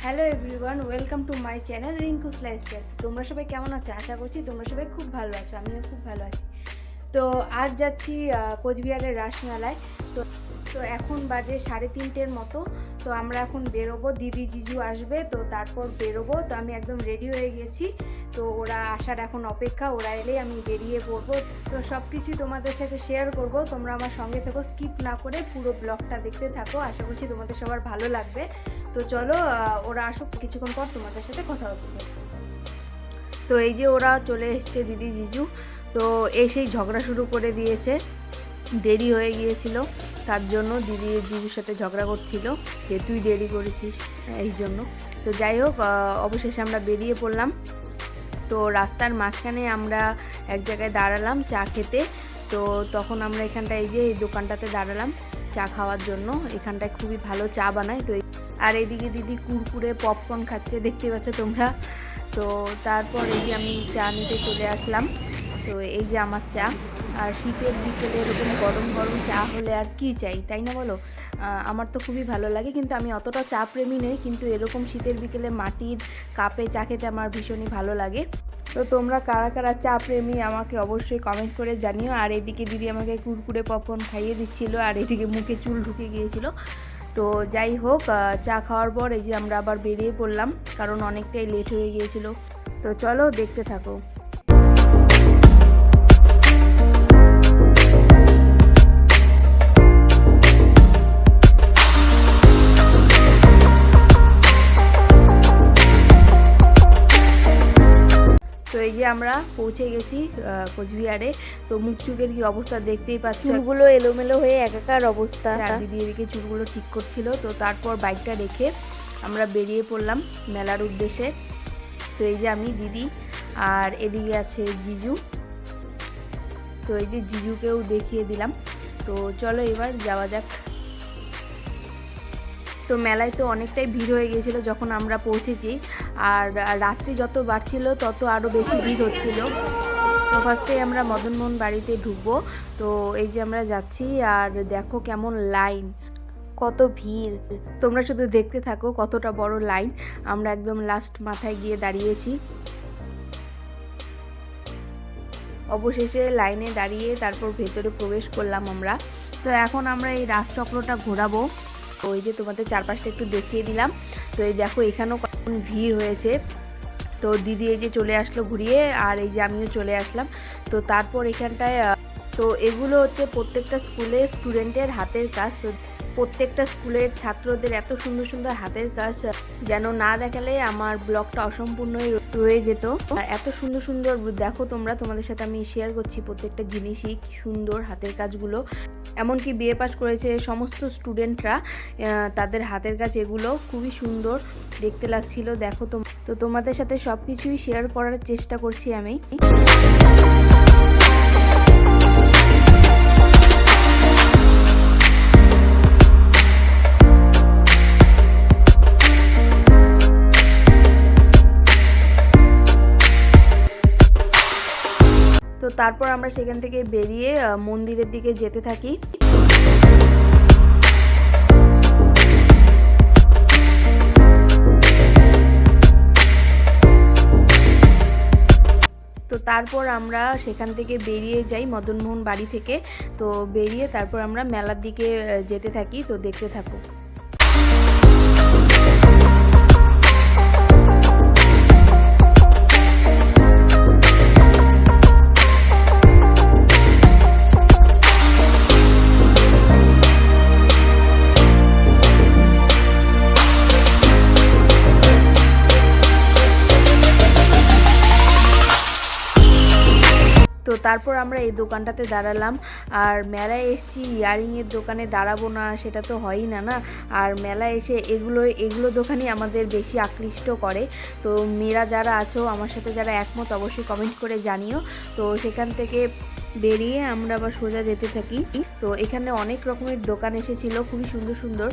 Hello everyone, welcome to my channel Rinku's lifestyle. তোমরা সবাই কেমন আছো? আশা করছি তোমরা সবাই খুব ভালো আছো, আমিও খুব ভালো আছি। তো আজ যাচ্ছি কোচবিহারের রাসমেলায়। তো তো এখন বাজে 3:30-এর মতো। তো আমরা এখন বেরোবো, দিদি জিজু আসবে, তো তারপর বেরোবো। তো আমি একদম রেডি হয়ে গেছি, তো ওরা আসার এখন অপেক্ষা। ওরা এলেই আমি বেরিয়ে পড়বো। তো সব কিছুই তোমাদের সাথে শেয়ার করব, তোমরা আমার সঙ্গে থেকো, স্কিপ না করে পুরো ব্লগটা দেখতে থাকো। আশা করছি তোমাদের সবার ভালো লাগবে। তো চলো, ওরা আসুক, কিছুক্ষণ পর তোমাদের সাথে কথা হচ্ছে। তো এই যে ওরা চলে এসছে, দিদি জিজু। তো এসেই ঝগড়া শুরু করে দিয়েছে, দেরি হয়ে গিয়েছিল তার জন্য দিদি জিজুর সাথে ঝগড়া করছিল যে তুই দেরি করেছিস এই জন্য। তো যাই হোক, অবশেষে আমরা বেরিয়ে পড়লাম। তো রাস্তার মাঝখানে আমরা এক জায়গায় দাঁড়ালাম চা খেতে। তো তখন আমরা এখানটায়, এই যে এই দোকানটাতে দাঁড়ালাম চা খাওয়ার জন্য। এখানটায় খুবই ভালো চা বানায়। তো আর এইদিকে দিদি কুরকুরে পপকর্ন খাচ্ছে, দেখতে পাচ্ছ তোমরা। তো তারপর এই যে আমি চা নিতে চলে আসলাম। তো এই যে আমার চা। আর শীতের বিকেলে এরকম গরম গরম চা হলে আর কি চাই, তাই না বলো? আমার তো খুবই ভালো লাগে, কিন্তু আমি অতটা চা প্রেমী নই, কিন্তু এরকম শীতের বিকেলে মাটির কাপে চা খেতে আমার ভীষণই ভালো লাগে। তো তোমরা কারা কারা চা প্রেমী আমাকে অবশ্যই কমেন্ট করে জানিও। আর এদিকে দিদি আমাকে কুরকুরে পপকর্ন খাইয়ে দিচ্ছিল, আর এদিকে মুখে চুল ঢুকে গিয়েছিল। তো যাই হোক, চা খাওয়ার পর এই যে আমরা আবার বেরিয়ে পড়লাম, কারণ অনেকটাই লেট হয়ে গিয়েছিল। তো চলো দেখতে থাকো। তো এই যে আমরা পৌঁছে গেছি কোচবিহারে। তো মুখ চুকের কি অবস্থা দেখতেই পাচ্ছ, চুলগুলো এলোমেলো হয়ে একাকার অবস্থা। দিদি এদিকে চুলগুলো ঠিক করছিল। তো তারপর বাইকটা রেখে আমরা বেরিয়ে পড়লাম মেলার উদ্দেশ্যে। তো এই যে আমি, দিদি, আর এদিকে আছে জিজু। তো এই যে জিজুকেও দেখিয়ে দিলাম। তো চলো এবার যাওয়া যাক। তো মেলায় তো অনেকটাই ভিড় হয়ে গিয়েছিল যখন আমরা পৌঁছেছি, আর রাত্রি যত বাড়ছিল তত আরও বেশি ভিড় হচ্ছিল। তো ফার্স্টে আমরা মদনমোহন বাড়িতে ঢুকবো। তো এই যে আমরা যাচ্ছি, আর দেখো কেমন লাইন, কত ভিড়, তোমরা শুধু দেখতে থাকো কতটা বড় লাইন। আমরা একদম লাস্ট মাথায় গিয়ে দাঁড়িয়েছি। অবশেষে লাইনে দাঁড়িয়ে তারপর ভেতরে প্রবেশ করলাম আমরা। তো এখন আমরা এই রাজচক্রটা ঘোরাবো। ওই যে তোমাদের চারপাশটা একটু দেখিয়ে দিলাম। তো এই দেখো এখানেও কখন ভিড় হয়েছে। তো দিদি এই যে চলে আসলো ঘুরিয়ে, আর এই যে আমিও চলে আসলাম। তো তারপর এখানটায়, তো এগুলো হচ্ছে প্রত্যেকটা স্কুলের স্টুডেন্টের হাতের কাজ। তো প্রত্যেকটা স্কুলের ছাত্রদের এত সুন্দর সুন্দর হাতের কাজ, যেন না দেখালে আমার ব্লগটা অসম্পূর্ণই রয়ে যেত। আর এত সুন্দর সুন্দর দেখো তোমরা, তোমাদের সাথে আমি শেয়ার করছি প্রত্যেকটা জিনিসই, কি সুন্দর হাতের কাজগুলো। এমনকি বিএ পাস করেছে সমস্ত স্টুডেন্টরা, তাদের হাতের কাজ এগুলো খুবই সুন্দর দেখতে লাগছিল। দেখো তো তোমাদের সাথে সব কিছুই শেয়ার করার চেষ্টা করছি আমি। তো তারপর আমরা সেখান থেকে বেরিয়ে মন্দিরের দিকে যেতে থাকি। তো তারপর আমরা সেখান থেকে বেরিয়ে যাই মদনমোহন বাড়ি থেকে। তো বেরিয়ে তারপর আমরা মেলার দিকে যেতে থাকি। তো দেখতে থাকো। তো তারপর আমরা এই দোকানটাতে দাঁড়ালাম। আর মেলায় এসেছি, ইয়ারিংয়ের দোকানে দাঁড়াবো না সেটা তো হয়ই না না। আর মেলায় এসে এগুলো দোকানই আমাদের বেশি আকৃষ্ট করে। তো মেয়েরা যারা আছো আমার সাথে, যারা একমত, অবশ্যই কমেন্ট করে জানিও। তো সেখান থেকে বেরিয়ে আমরা আবার সোজা যেতে থাকি। তো এখানে অনেক রকমের দোকান এসেছিল, খুবই সুন্দর সুন্দর।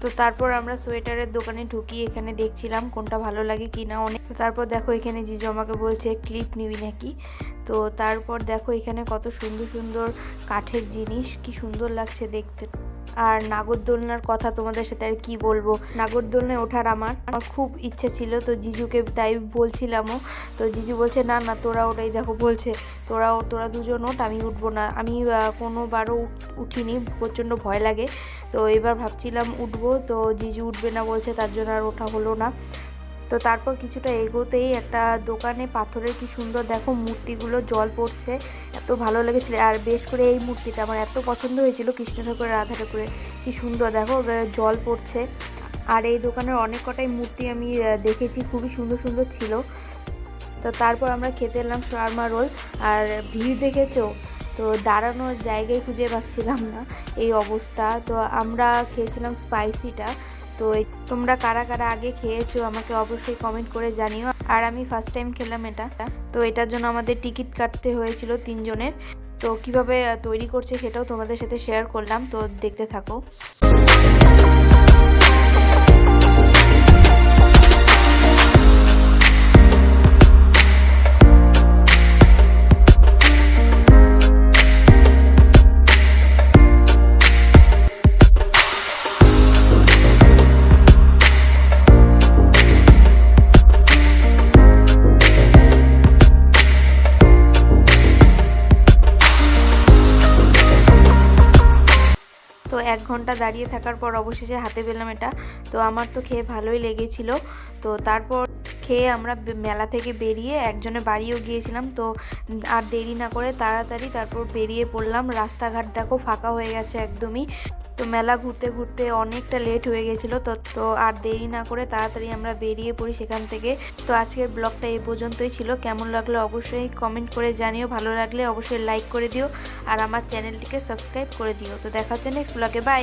তো তার তারপর আমরা সোয়েটারের দোকানে ঢুকি, এখানে দেখছিলাম কোনটা ভালো লাগে কিনা অনেক। তারপর দেখো এখানে জিজু আমাকে বলছে ক্লিপ নিবি নাকি। তো তারপর দেখো এখানে কত সুন্দর সুন্দর কাঠের জিনিস, কি সুন্দর লাগছে দেখতে। আর নাগরদোলনার কথা তোমাদের সাথে আর কি বলবো, নাগরদোলনায় ওঠার আমার খুব ইচ্ছা ছিল। তো জিজুকে তাই বলছিলামও, তো জিজু বলছে না না তোরা ওটাই, দেখো বলছে তোরা দুজন ওঠ, আমি উঠবো না। আমি কোনোবারও উঠিনি, প্রচণ্ড ভয় লাগে। তো এবার ভাবছিলাম উঠবো, তো জিজু উঠবে না বলছে, তার জন্য আর ওঠা হলো না। তো তারপর কিছুটা এগোতেই একটা দোকানে পাথরের কি সুন্দর দেখো মূর্তিগুলো জল পড়ছে, এত ভালো লেগেছিল। আর বেশ করে এই মূর্তিটা আমার এত পছন্দ হয়েছিল, কৃষ্ণ ঠাকুরের রাধা ঠাকুরের, কি সুন্দর দেখো জল পড়ছে। আর এই দোকানের অনেক কটাই মূর্তি আমি দেখেছি, খুবই সুন্দর সুন্দর ছিল। তো তারপর আমরা খেতে এলাম শর্মা রোল। আর ভিড় দেখেছো, তো দাঁড়ানোর জায়গায় খুঁজে পাচ্ছিলাম না, এই অবস্থা। তো আমরা খেয়েছিলাম স্পাইসিটা। তো তোমরা কারা কারা আগে খেয়েছো আমাকে অবশ্যই কমেন্ট করে জানিও। আর আমি ফার্স্ট টাইম খেলাম এটা। তো এটার জন্য আমাদের টিকিট কাটতে হয়েছিল 3 জনের। তো কিভাবে তৈরি করছে সেটাও তোমাদের সাথে শেয়ার করলাম, তো দেখতে থাকো। তো 1 ঘন্টা দাঁড়িয়ে থাকার পর অবশেষে হাতে পেলাম এটা। তো আমার তো খেয়ে ভালোই লেগেছিল। তো তারপর খেয়ে আমরা মেলা থেকে বেরিয়ে একজনের বাড়িও গিয়েছিলাম। তো আর দেরি না করে তাড়াতাড়ি তারপর বেরিয়ে পড়লাম। রাস্তাঘাট দেখো ফাঁকা হয়ে গেছে একদমই। তো মেলা ঘুরতে ঘুরতে অনেকটা লেট হয়ে গেছিলো। তো আর দেরি না করে তাড়াতাড়ি আমরা বেরিয়ে পড়ি সেখান থেকে। তো আজকের ব্লগটা এই পর্যন্তই ছিল। কেমন লাগলো অবশ্যই কমেন্ট করে জানিও, ভালো লাগলে অবশ্যই লাইক করে দিও আর আমার চ্যানেলটিকে সাবস্ক্রাইব করে দিও। তো দেখা হচ্ছে নেক্সট ব্লগে, বাই।